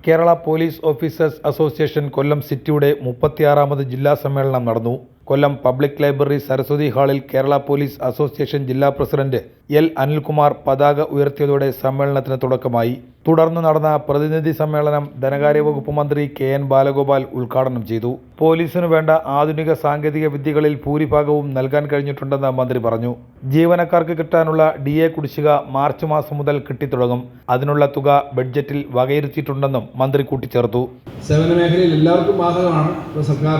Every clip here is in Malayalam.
കേരള പോലീസ് ഓഫീസേഴ്സ് അസോസിയേഷൻ കൊല്ലം സിറ്റിയുടെ 36ാമത് ജില്ലാ സമ്മേളനം നടന്നു. കൊല്ലം പബ്ലിക് ലൈബ്രറി സരസ്വതി ഹാളിൽ കേരള പോലീസ് അസോസിയേഷൻ ജില്ലാ പ്രസിഡന്റ് എൽ അനിൽകുമാർ പതാക ഉയർത്തിയതോടെ സമ്മേളനത്തിന് തുടക്കമായി. തുടർന്ന് നടന്ന പ്രതിനിധി സമ്മേളനം ധനകാര്യ വകുപ്പ് മന്ത്രി കെ.എൻ. ബാലഗോപാൽ ഉദ്ഘാടനം ചെയ്തു. പോലീസിനു വേണ്ട ആധുനിക സാങ്കേതിക വിദ്യകളിൽ ഭൂരിഭാഗവും നൽകാൻ കഴിഞ്ഞിട്ടുണ്ടെന്ന് മന്ത്രി പറഞ്ഞു. ജീവനക്കാർക്ക് കിട്ടാനുള്ള DA കുടിശ്ശിക മാർച്ച് മാസം മുതൽ കിട്ടിത്തുടങ്ങും. അതിനുള്ള തുക ബഡ്ജറ്റിൽ വകയിരുത്തിയിട്ടുണ്ടെന്നും മന്ത്രി കൂട്ടിച്ചേർത്തു. സേവന മേഖലയിൽ എല്ലാവർക്കും ബാധകമാണ്. സർക്കാർ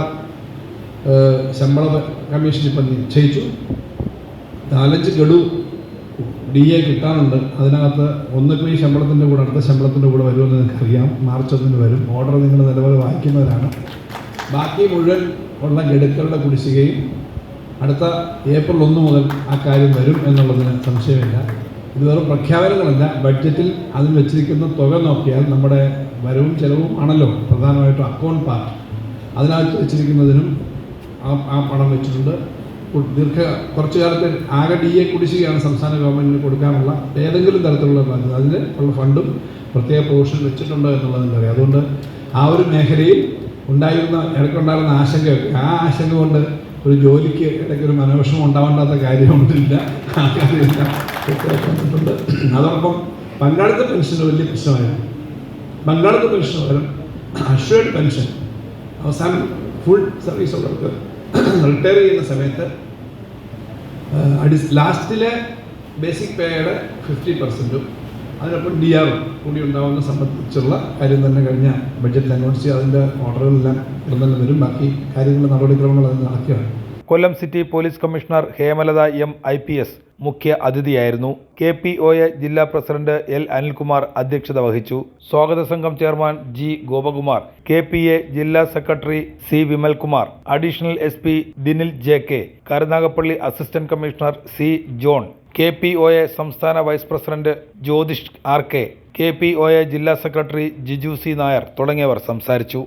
ശമ്പള കമ്മീഷൻ ഇപ്പം നിശ്ചയിച്ചു. 4-5 ഗഡു DA കിട്ടാനുണ്ട്. അതിനകത്ത് ഒന്നിപ്പോൾ ഈ ശമ്പളത്തിൻ്റെ കൂടെ അടുത്ത ശമ്പളത്തിൻ്റെ കൂടെ വരുമെന്ന് നിങ്ങൾക്കറിയാം. മാർച്ച് 1 വരും. ഓർഡർ നിങ്ങൾ നിലവിൽ വായിക്കുന്നവരാണ്. ബാക്കി മുഴുവൻ ഉള്ള ഗഡുക്കളുടെ കുടിശ്ശികയും അടുത്ത ഏപ്രിൽ 1 മുതൽ ആ കാര്യം വരും എന്നുള്ളതിന് സംശയമില്ല. ഇത് വെറും പ്രഖ്യാപനങ്ങളല്ല. ബഡ്ജറ്റിൽ അതിൽ വെച്ചിരിക്കുന്ന തുക നോക്കിയാൽ നമ്മുടെ വരവും ചെലവും ആണല്ലോ പ്രധാനമായിട്ടും അക്കൗണ്ട് പാർട്ട്. അതിനകത്ത് വെച്ചിരിക്കുന്നതിനും ആ പണം വെച്ചിട്ടുണ്ട്. കുറച്ചു കാലത്ത് ആകെ DA കുടിശ്ശികയാണ് സംസ്ഥാന ഗവൺമെൻറ്റിന് കൊടുക്കാനുള്ള ഏതെങ്കിലും തരത്തിലുള്ള ബാധ്യത. അതിന് ഉള്ള ഫണ്ടും പ്രത്യേക പോർഷൻ വെച്ചിട്ടുണ്ട് എന്നുള്ളതിൻ്റെ അറിയാം. അതുകൊണ്ട് ആ ഒരു മേഖലയിൽ ഇടയ്ക്കുണ്ടായിരുന്ന ആശങ്കയൊക്കെ ആ ആശങ്ക കൊണ്ട് ഒരു ജോലിക്ക് ഇടയ്ക്കൊരു മനോവിഷമം ഉണ്ടാവേണ്ടാത്ത കാര്യമൊന്നുമില്ല. ആ കാര്യമെല്ലാം വന്നിട്ടുണ്ട്. അതോടൊപ്പം പങ്കാളിത്ത പെൻഷന് വലിയ പ്രശ്നമായിരുന്നു. പങ്കാളിത്ത പെൻഷൻ പകരം അഷ്വേർഡ് പെൻഷൻ അവസാനം ഫുൾ സർവീസ് ഉള്ളവർക്ക് റിട്ടയർ ചെയ്യുന്ന സമയത്ത് ലാസ്റ്റിലെ ബേസിക് പേയുടെ 50%ഉം അതിനൊപ്പം DR കൂടി ഉണ്ടാവുന്ന സംബന്ധിച്ചുള്ള കാര്യം തന്നെ കഴിഞ്ഞ ബഡ്ജറ്റിൽ അനൗൺസ് ചെയ്ത് അതിൻ്റെ ഓർഡറുകളെല്ലാം ഉടൻ തന്നെ വരും. ബാക്കി കാര്യങ്ങളുടെ നടപടിക്രമങ്ങൾ അതിന് നടക്കുകയാണ്. Kollam city police commissioner Hemalatha M IPS മുഖ്യ അതിഥിയായിരുന്നു. KPOA ജില്ലാ പ്രസിഡന്റ് എൽ അനിൽകുമാർ അധ്യക്ഷത വഹിച്ചു. സ്വാഗത സംഘം ചെയർമാൻ G ഗോപകുമാർ, KPA ജില്ലാ secretary C Vimalkumar, additional SP Dinil JK, Karunagappally assistant commissioner C John, KPOA സംസ്ഥാന vice president Jyothish RK, KPOA ജില്ലാ സെക്രട്ടറി ജിജു C നായർ തുടങ്ങിയവർ സംസാരിച്ചു.